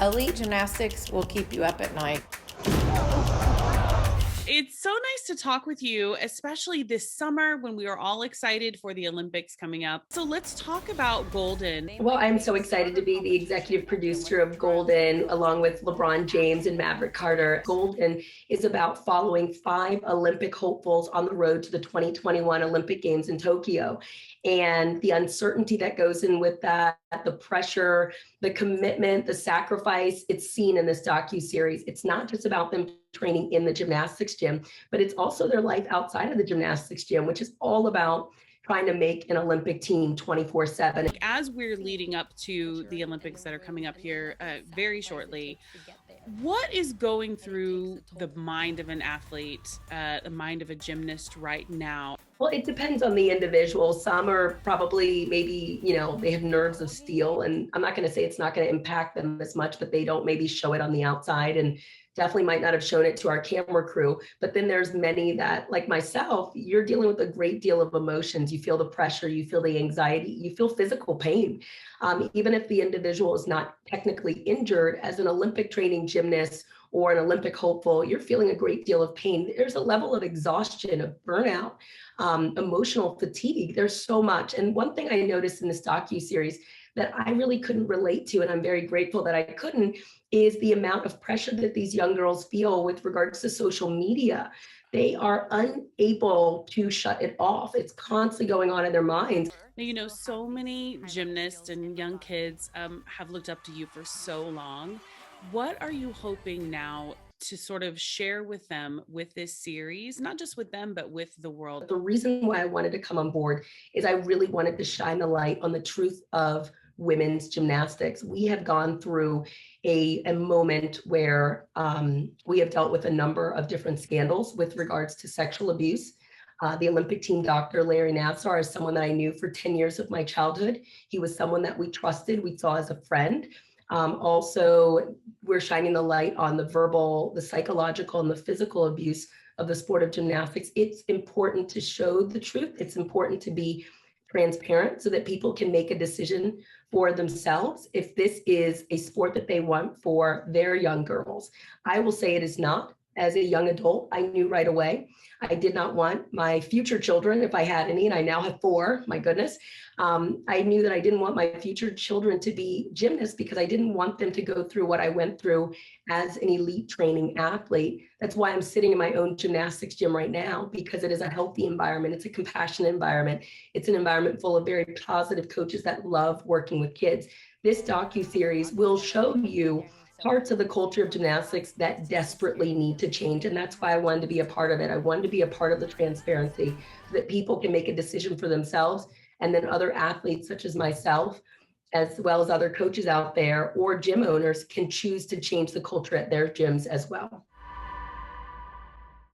Elite gymnastics will keep you up at night. It's so nice to talk with you, especially this summer when we are all excited for the Olympics coming up. So let's talk about Golden. Well, I'm so excited to be the executive producer of Golden, along with LeBron James and Maverick Carter. Golden is about following 5 Olympic hopefuls on the road to the 2021 Olympic Games in Tokyo. And the uncertainty that goes in with that, the pressure, the commitment, the sacrifice, it's seen in this docuseries. It's not just about them training in the gymnastics gym, but it's also their life outside of the gymnastics gym, which is all about trying to make an Olympic team 24/7. As we're leading up to the Olympics that are coming up here very shortly, what is going through the mind of an athlete, the mind of a gymnast right now? Well, it depends on the individual. Some are probably maybe, they have nerves of steel, and I'm not going to say it's not going to impact them as much, but they don't maybe show it on the outside, and definitely might not have shown it to our camera crew. But then there's many that, like myself, you're dealing with a great deal of emotions. You feel the pressure, you feel the anxiety, you feel physical pain. Even if the individual is not technically injured, as an Olympic training gymnast or an Olympic hopeful, you're feeling a great deal of pain. There's a level of exhaustion, of burnout, emotional fatigue. There's so much. And one thing I noticed in this docuseries that I really couldn't relate to, and I'm very grateful that I couldn't, is the amount of pressure that these young girls feel with regards to social media. They are unable to shut it off. It's constantly going on in their minds. Now, so many gymnasts and young kids have looked up to you for so long. What are you hoping now to sort of share with them with this series, not just with them, but with the world? The reason why I wanted to come on board is I really wanted to shine the light on the truth of women's gymnastics. We have gone through a moment where we have dealt with a number of different scandals with regards to sexual abuse. The Olympic team doctor, Laurie Hernandez, is someone that I knew for 10 years of my childhood. He was someone that we trusted, we saw as a friend. Also, we're shining the light on the verbal, the psychological, and the physical abuse of the sport of gymnastics. It's important to show the truth. It's important to be transparent so that people can make a decision for themselves if this is a sport that they want for their young girls. I will say it is not. As a young adult, I knew right away. I did not want my future children, if I had any, and I now have 4, my goodness. I knew that I didn't want my future children to be gymnasts because I didn't want them to go through what I went through as an elite training athlete. That's why I'm sitting in my own gymnastics gym right now, because it is a healthy environment. It's a compassionate environment. It's an environment full of very positive coaches that love working with kids. This docuseries will show you parts of the culture of gymnastics that desperately need to change. And that's why I wanted to be a part of it. I wanted to be a part of the transparency so that people can make a decision for themselves. And then other athletes such as myself, as well as other coaches out there or gym owners, can choose to change the culture at their gyms as well.